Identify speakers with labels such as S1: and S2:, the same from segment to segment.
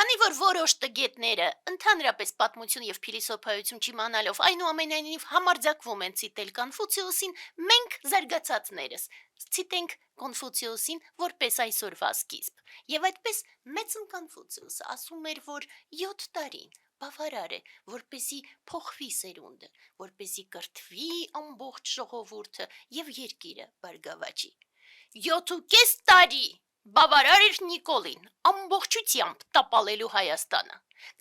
S1: Քանի որ որոշ տգետները ընդհանրապես պատմություն եւ փիլիսոփայություն չիմանալով այնուամենայնիվ համարձակվում են ցիտել Կոնֆուցիոսին, մենք զարգացածներս ցիտենք Կոնֆուցիոսին որպես այսօրվա սկիզբ։ Եվ այդպես մեծն Կոնֆուցիոսը ասում էր, որ 7 տարին բավարար է, որպեսի փոխվի սերունդը, որպեսի կրթվի ամբողջ ժողովուրդը եւ երկիրը բարգավաճի։ 7.5 տարի բավարար էր Նիկոլին ամբողջությամբ տապալելու Հայաստանը,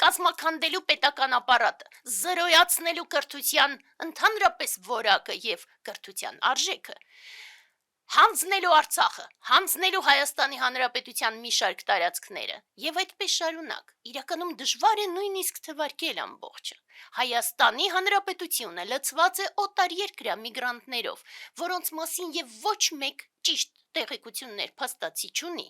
S1: կազմաքանդելու պետական ապարատը, զրոյացնելու կրթության ընդհանրապես որակը եւ կրթության արժեքը, հանձնելու Արցախը, հանձնելու Հայաստանի Հանրապետության մի շարք տարածքները եւ այդպես շարունակ։ Իրականում դժվար է նույնիսկ թվարկել ամբողջը։ Հայաստանի Հանրապետությունը լցված է օտարերկրյա միգրանտներով, որոնց մասին եւ ոչ մեկ ճիշտ տեղեկություններ փաստացի չունի,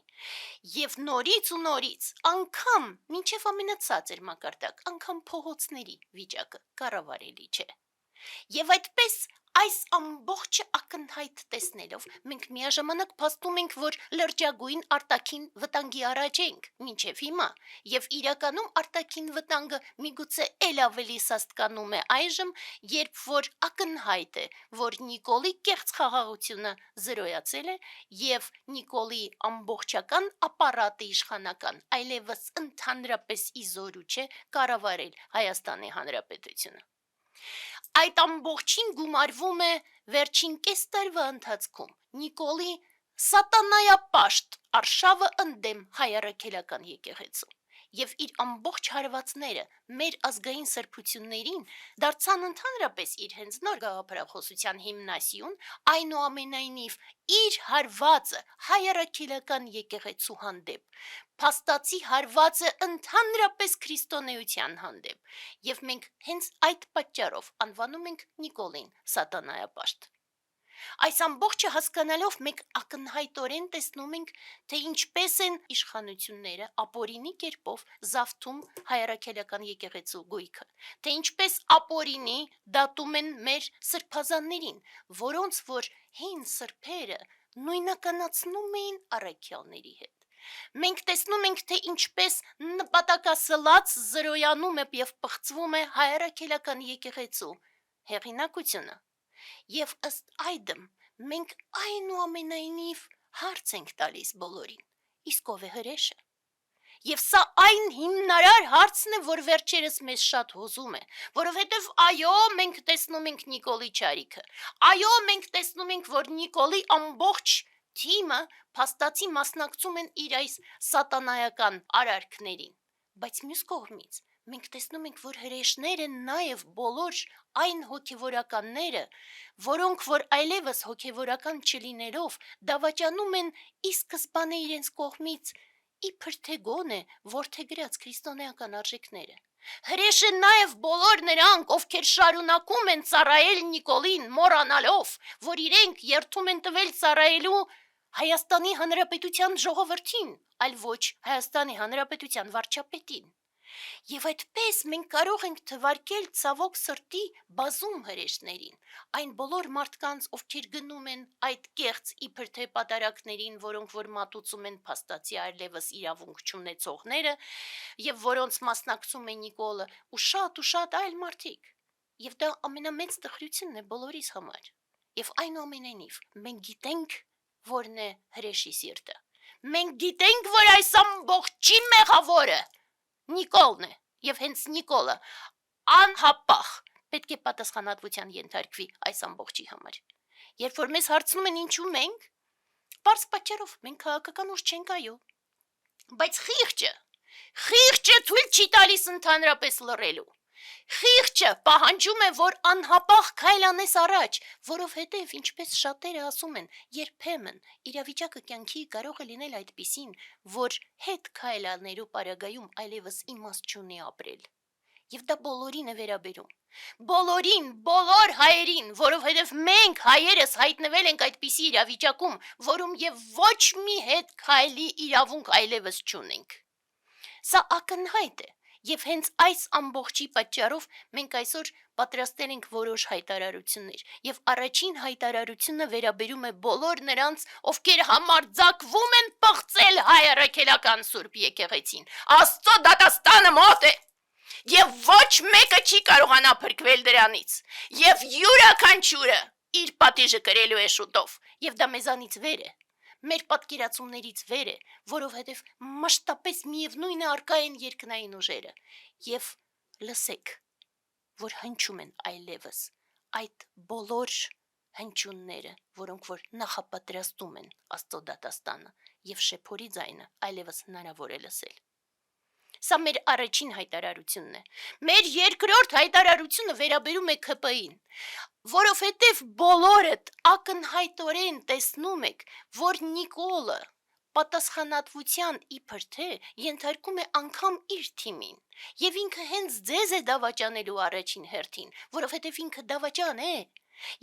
S1: եւ նորից ու նորից, անգամ մինչեւ ամենացածր մակարդակ, անգամ փողոցների վիճակը կառավարելի չէ։ Եվ այդպես այս ամբողջը ակնհայտ տեսնելով, մենք միաժամանակ փաստում ենք, որ լրջագույն արտաքին վտանգի առաջ ենք մինչև հիմա, եւ իրականում արտաքին վտանգը միգուցե ել ավելի սաստկանում է այժմ, երբ որ ակնհայտ է, որ Նիկոլի կեղծ խաղաղությունը զրոյացել է եւ Նիկոլի ամբողջական ապարատը իշխանական այլևս ընդհանրապես իզորու չէ կառավարել Հայաստանի Հանրապետությունը։ Այդ ամբողջին գումարվում է վերջին կես տարվա ընթացքում Նիկոլի սատանայապաշտ արշավը ընդդեմ հայ-առաքելական եկեղեցու եւ իր ամբողջ հարվածները մեր ազգային սրբություններին դարձան ընդհանրապես իր հենց նոր գաղափարախոսության հիմնասյուն, այնուամենայնիվ իր հարվածը հայ-առաքելական եկեղեցու հանդեպ, փաստացի հարվածը ընդհանրապես քրիստոնեության հանդեպ, եւ մենք հենց այդ պատճառով անվանում ենք Նիկոլին սատանայապաշտ։ Այս ամբողջը հասկանալով մենք ակնհայտորեն տեսնում ենք, թե ինչպես են իշխանությունները ապօրինի կերպով զավթում հայ-առաքելական եկեղեցու գույքը, թե ինչպես ապօրինի դատում են մեր սրբազաններին, որոնց որ հին սրբերը նույնականացնում էին առաքյալների հետ։ Մենք տեսնում ենք, թե ինչպես նպատակասլաց զրոյանում է եւ պղծվում է հայ-առաքելական եկեղեցու հեղինակությունը։ Եվ ըստ այդմ մենք այնուամենայնիվ հարց ենք տալիս բոլորին, իսկ ով է հրեշը։ Եվ սա այն հիմնարար հարցն է, որ վերջերս մեզ շատ հուզում է, որովհետև այո, մենք տեսնում ենք Նիկոլի չարիքը, այո, մենք տեսնում ենք, որ Նիկոլի ամբողջ թիմը փաստացի մասնակցում են իր այս սատանայական արարքներին, բայց մյուս կողմից մենք տեսնում ենք, որ հրեշները նաև բոլոր այն հոգևորականները, որոնք որ այլևս հոգևորական չլինելով դավաճանում են ի սկզբանե իրենց կողմից իբր թե գոնե որդեգրած քրիստոնեական արժեքները։ Հրեշը նաև բոլոր նրանք, ովքեր շարունակում են ծառայել Նիկոլին, մոռանալով, որ իրենք երդում են տվել ծառայելու Հայաստանի Հանրապետության ժողովրդին, այլ ոչ Հայաստանի Հանրապետության վարչապետին։ Եվ այդպես մենք կարող ենք թվարկել ցավոք սրտի բազում հրեշներին, այն բոլոր մարդկանց, ովքեր գնում են այդ կեղծ իբր թե պատարակներին, որոնք որ մատուցում են փաստացի այլևս իրավունք չունեցողները, եւ որոնց մասնակցում է Նիկոլը ու շատ այլ մարդիկ։ Եվ դա ամենամեծ տխրությունն է բոլորիս համար։ Եվ այնուամենայնիվ մենք գիտենք, որն է հրեշի սիրտը։ Մենք գիտենք, որ այս ամբողջի մեղավորը Նիկոլն է, եւ հենց Նիկոլը անհապաղ պետք է պատասխանատվության ենթարկվի այս ամբողջի համար։ Երբ որ մեզ հարցնում են ինչու մենք, բարձ պատճառով մենք քաղաքական ուժ չենք այո, բայց խիղճը թույլ չի տալիս ընդհանրապես լռելու։ Խիղճը պահանջում է, որ անհապաղ քայլ անես առաջ, որովհետև ինչպես շատերը ասում են, երբեմն իրավիճակը կյանքի կարող է լինել այդպիսին, որ հետ քայլ անելու պարագայում այլևս իմաստ չունի ապրել։ Եվ դա բոլորին է վերաբերում։ Բոլորին, բոլոր հայերին, որովհետև մենք հայերս հայտնվել ենք այդպիսի իրավիճակում, որում եւ ոչ մի հետ քայլի իրավունք այլևս չունենք։ Սա ակնհայտ է։ Եվ հենց այս ամբողջի պատճառով մենք այսօր պատրաստել ենք որոշ հայտարարություններ, եւ առաջին հայտարարությունը վերաբերում է բոլոր նրանց, ովքեր համարձակվում են պղծել հայ առաքելական Սուրբ եկեղեցին, Աստծո ամենամոտ է, եւ ոչ մեկը չի կարողանա փրկվել դրանից, եւ յուրաքանչյուրը իր պատիժը կրելու է շուտով, եւ դա մեզանից վեր է, մեր պատկերացումներից վեր է, որովհետեւ մշտապես միևնույն է արկա են երկնային ուժերը, եւ լսեք, որ հնչում են այլևս այդ բոլոր հնչյունները, որոնք որ նախապատրաստում են Աստծո դատաստանը եւ շեփորի ձայնը այլևս հնարավոր է լսել։ Սա մեր առաջին հայտարարությունն է։ Մեր երկրորդ հայտարարությունը վերաբերում է ՔՊ-ին, որովհետեւ բոլորդ ակնհայտորեն տեսնում եք, որ Նիկոլը պատասխանատվության իբր թե ենթարկում է անգամ իր թիմին, եւ ինքը հենց ձեզ է դավաճանելու առաջին հերթին, որովհետեւ ինքը դավաճան է,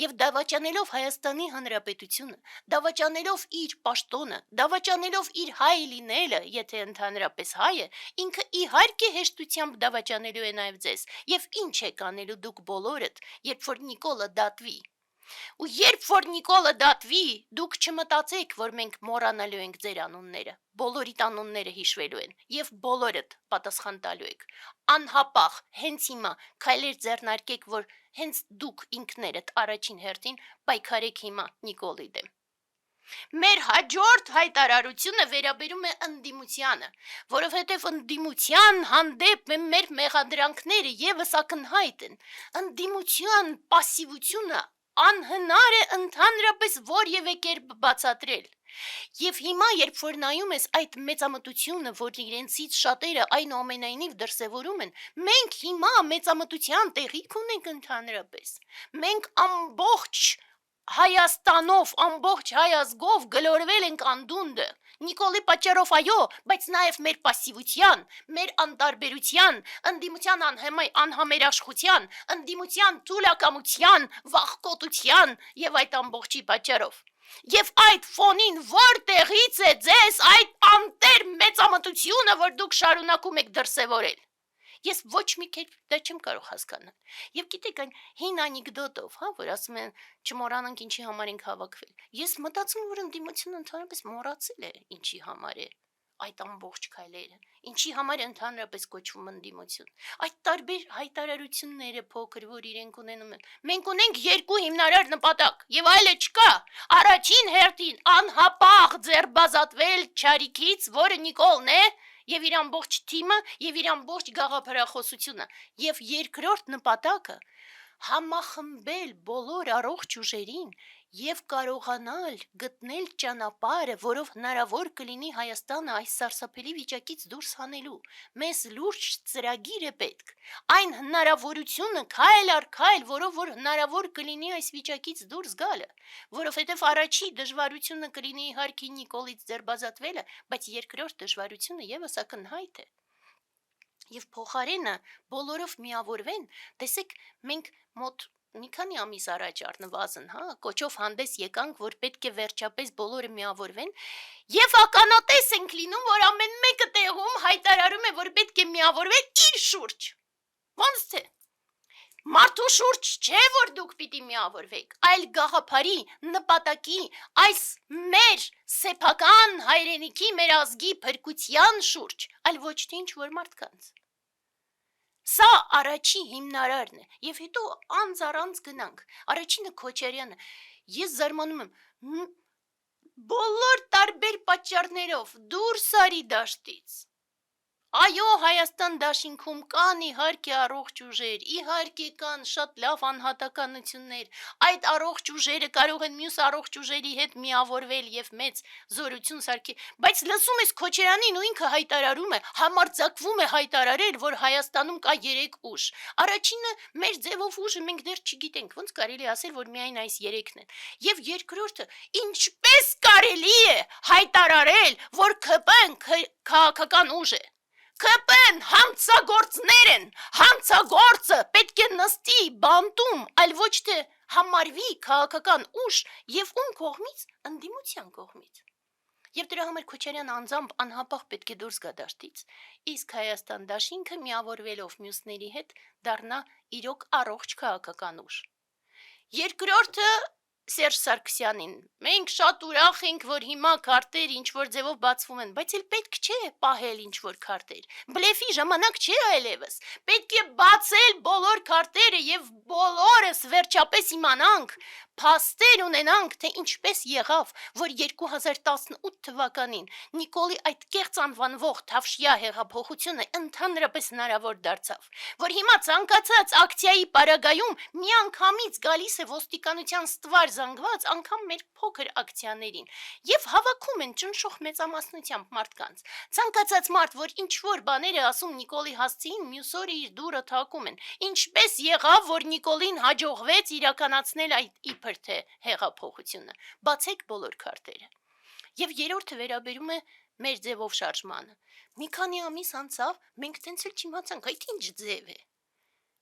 S1: եւ դավաճանելով Հայաստանի Հանրապետությունը, դավաճանելով իր պաշտոնը, դավաճանելով իր հայ լինելը, եթե ընդհանրապես հայ է, ինքը իհարկե հեշտությամբ դավաճանելու է նաեւ ձեզ, եւ ինչ եք անելու դուք բոլորդ, երբ որ Նիկոլը դատվի։ Ու երբ որ Նիկոլը դատվի, դուք չմտածեք, որ մենք մոռանալու ենք ձեր անունները, բոլորիդ անունները հիշվելու են, եւ բոլորդ պատասխան տալու եք, անհապաղ, հենց հիմա քայլեր ձեռնարկեք, որ հենց դուք ինքներդ առաջին հերթին պայքարեք հիմա Նիկոլի դեմ։ Մեր հաջորդ հայտարարությունը վերաբերում է ընդդիմությանը, որովհետև ընդդիմության հանդեպ մեր մեղադրանքները եւս ակնհայտ են, ընդդիմության պասիվությունը անհնար է ընդհանրապես որևէ կերպ բացատրել։ Եվ հիմա, երբ որ նայում ես այդ մեծամտությունը, որ իրենցից շատերը այնուամենայնիվ դրսևորում են, մենք հիմա մեծամտության տեղիք ունենք ընդհանրապես։ Մենք ամբողջ Հայաստանով, ամբողջ հայ ազգով գլորվել ենք անդունդը, Նիկոլի պատճառով այո, բայց նաև մեր պասիվության, մեր անտարբերության, ընդդիմության անհամերաշխության, ընդդիմության թուլակամության, վախկոտության եւ այդ ամբողջի պատճառով։ Եվ այդ ֆոնին որտեղից է ձեզ այդ անտեր մեծամտությունը, որ դուք շարունակում եք դրսևորել։ Ես ոչ մի կերպ դա չեմ կարող հասկանալ։ Եվ գիտեք այն հին անեկդոտով, որ ասում են չմոռանանք ինչի համար ենք հավաքվել։ Ես մտածում եմ, որ ընդդիմությունը ընդհանրապես մոռացել է ինչի համար է այդ ամբողջ քայլերը, ինչի համար է ընդհանրապես կոչվում ընդդիմություն։ Այդ տարբեր հայտարարությունները փոքր, որ իրենք ունենում են։ Մենք ունենք երկու հիմնարար նպատակ, եւ այլը չկա։ Առաջին հերթին անհապաղ ձերբազատվել Չարիքից, որը Նիկոլն է, եւ իր ամբողջ թիմը, եւ իր ամբողջ գաղափարախոսությունը, եւ երկրորդ նպատակը համախմբել բոլոր առողջ ուժերին եւ կարողանալ գտնել ճանապարհը, որով հնարավոր կլինի Հայաստանը այս սարսափելի վիճակից դուրս հանելու։ Մեզ լուրջ ծրագիր է պետք, այն հնարավորությունը քայլ առ քայլ, որով որ հնարավոր կլինի այս վիճակից դուրս գալը, որովհետեւ առաջի դժվարությունը կլինի իհարկե Նիկոլից ձերբազատվելը, բայց երկրորդ դժվարությունը եւս ակնհայտ է։ Եվ փոխարենը բոլորով միավորվեն, տեսեք, մենք մոտ մի քանի ամիս առաջ առնվազն, կոչով հանդես եկանք, որ պետք է վերջապես բոլորը միավորվեն, եւ ականատես ենք լինում, որ ամեն մեկը տեղում հայտարարում է, որ պետք է միավորվել իր շուրջ։ Ոնց թե մարդու շուրջ չէ, որ դուք պիտի միավորվեք, այլ գաղափարի, նպատակի, այս մեր սեփական հայրենիքի, մեր ազգի փրկության շուրջ, այլ ոչ թե ինչ-որ մարդկանց։ Սա առաջի հիմնարարն է, եւ հետո անձ գնանք, առաջինը Քոչարյանը, ես զարմանում եմ, բոլոր տարբեր պատճառներով դուրս արի դաշտից։ Այո, Հայաստան դաշինքում կան իհարկե առողջ ուժեր, իհարկե կան շատ լավ անհատականություններ, այդ առողջ ուժերը կարող են մյուս առողջ ուժերի հետ միավորվել եւ մեծ զորություն սարքել, բայց լսում ես Քոչարյանին ու ինքը հայտարարում է, համարձակվում է հայտարարել, որ Հայաստանում կա 3 ուժ։ Առաջինը մեր ձևով ուժը մենք դեռ չգիտենք, ոնց կարելի ասել, որ միայն այս 3-ն են։ Եվ երկրորդը, ինչպես կարելի է հայտարարել, որ ՔՊ-ն քաղաքական ուժ է։ ՔՊ-ն համցագործներ են, համցագործը պետք է նստի բանտում, այլ ոչ թե համարվի քաղաքական ուժ եւ ում կողմից, ընդդիմության կողմից։ Եվ դրա համար Քոչարյանը անձամբ անհապաղ պետք է դուրս գա դաշտից, իսկ Հայաստան դաշինքը միավորվելով մյուսների հետ դառնա իրոք առողջ քաղաքական ուժ։ Երկրորդը Սերժ Սարգսյանին, մենք շատ ուրախ ենք, որ հիմա քարտեր ինչ-որ ձևով բացվում են, բայց էլ պետք չէ պահել ինչ-որ քարտեր, բլեֆի ժամանակ չէ այլևս, պետք է բացել բոլոր քարտերը և բոլորս վերջապես իմանանք, փաստեր ունենանք, թե ինչպես եղավ, որ 2018 թվականին Նիկոլի այդ կեղծ անվանվող Թավշյա հեղափոխությունը ընդհանրապես հնարավոր դարձավ, որ հիմա ցանկացած ակցիայի պարագայում միանգամից գալիս է ոստիկանության ստվար զանգված անգամ մեր փոքր ակցիաներին եւ հավաքում են ճնշող մեծամասնությամբ մարդկանց։ Ցանկացած մարդ, որ ինչ-որ բաներ է ասում Նիկոլի հասցեին, մյուս օրը իր դուռը թակում են։ Ինչպես եղավ, որ Նիկոլին հաջողվեց իրականացնել այդ իբր թե հեղափոխությունը։ Բացեք բոլոր քարտերը։ Եվ երրորդը վերաբերում է մեր ձևով շարժմանը։ Մի քանի ամիս անցավ, մենք տենց էլ չիմացանք, այդ ինչ ձև է։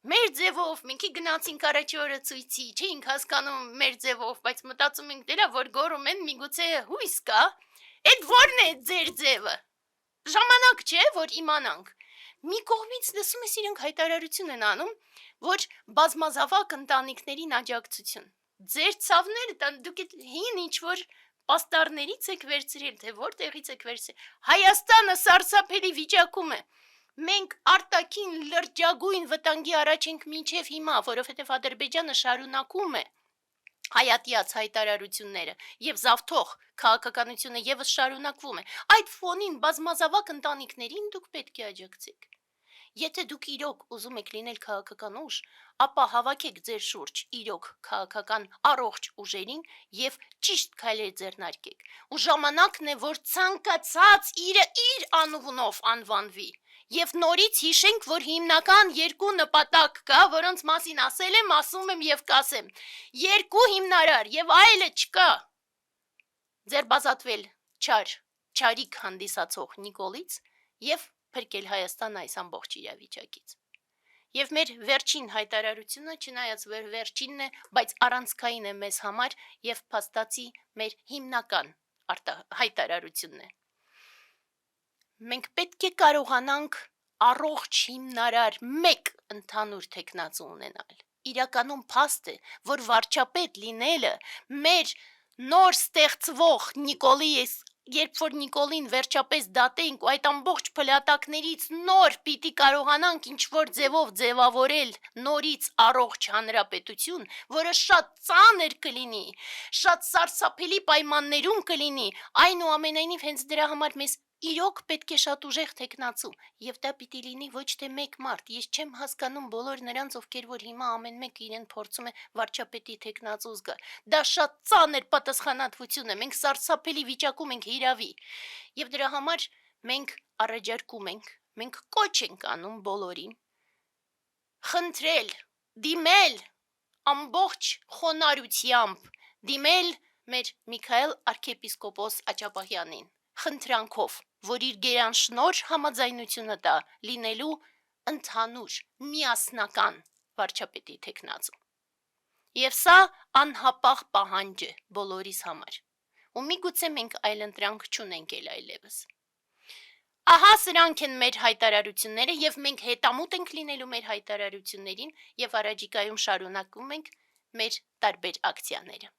S1: Մեր ձևով, մենք գնացինք առաջի օրը ցույցի, չէինք հասկանում մեր ձևով, բայց մտածում ենք դերա, որ գոռում են միգուցե հույս կա։ Այդ ո՞րն է ձեր ձևը։ Ժամանակ չէ, որ իմանանք։ Մի կողմից լսում ես իրենք հայտարարություն են անում, որ բազմազավակ ընտանիքներին աջակցություն։ Ձեր ցավները դուք հին ինչ-որ պաստառներից եք վերցրել, թե որտեղից եք վերցրել։ Հայաստանը սարսափելի վիճակում է։ Մենք արտաքին լրջագույն վտանգի առաջ ենք մինչև հիմա, որովհետև Ադրբեջանը շարունակում է հայատյաց հայտարարությունները եւ զավթող քաղաքականությունը եւս շարունակվում է։ Այդ ֆոնին բազմազավակ ընտանիքներին դուք պետք է աջակցեք։ Եթե դուք իրոք ուզում եք լինել քաղաքական ուժ, ապա հավաքեք ձեր շուրջ իրոք քաղաքական առողջ ուժերին եւ ճիշտ քայլեր ձեռնարկեք։ Ու ժամանակն է, որ ցանկացած իր անունով անվանվի։ Եվ նորից հիշենք, որ հիմնական երկու նպատակ կա, որոնց մասին ասել եմ, ասում եմ եւ կասեմ։ Երկու հիմնարար եւ այլը չկա։ Ձերբազատվել չարիք հանդիսացող Նիկոլից եւ փրկել Հայաստանը այս ամբողջ իրավիճակից։ Եվ մեր վերջին հայտարարությունը, չնայած վերջինն է, բայց առանցքային է մեզ համար եւ փաստացի մեր հիմնական հայտարարությունն է։ Մենք պետք է կարողանանք առողջ հիմնարար մեկ ընդհանուր թեկնածու ունենալ։ Իրականում փաստ է, որ վարչապետ լինելը մեր նոր ստեղծվող Նիկոլի երբ որ Նիկոլին վերջապես դատենք ու այդ ամբողջ փլատակներից նոր պիտի կարողանանք ինչ-որ ձևով ձևավորել նորից առողջ հանրապետություն, որը շատ ծանր կլինի, շատ սարսափելի պայմաններում կլինի, այնուամենայնիվ հենց դրա համար մեզ իրոք պետք է շատ ուժեղ թեկնածու, եւ դա պիտի լինի ոչ թե մեկ մարդ։ Ես չեմ հասկանում բոլոր նրանց, ովքեր որ հիմա ամեն մեկը իրեն փորձում է վարչապետի թեկնածու զգալ։ Դա շատ ծանր պատասխանատվություն է, մենք սարսափելի վիճակում ենք հիրավի։ Եվ դրա համար մենք առաջարկում ենք, մենք կոչ ենք անում բոլորին խնդրել, դիմել ամբողջ խոնարհությամբ, դիմել մեր Միքայել arczepiskopos Աճապահյանին խնդրանքով, որ իր գերանշնոր համաձայնությունը տա լինելու ընդհանուր միասնական վարչապետի թեկնածու։ Եվ սա անհապաղ պահանջ է բոլորիս համար։ Ու միգուցե մենք այլընտրանք չունենք այլևս։ Ահա սրանք են մեր հայտարարությունները եւ մենք հետամուտ ենք լինելու մեր հայտարարություններին եւ առաջիկայում շարունակում ենք մեր տարբեր ակցիաները։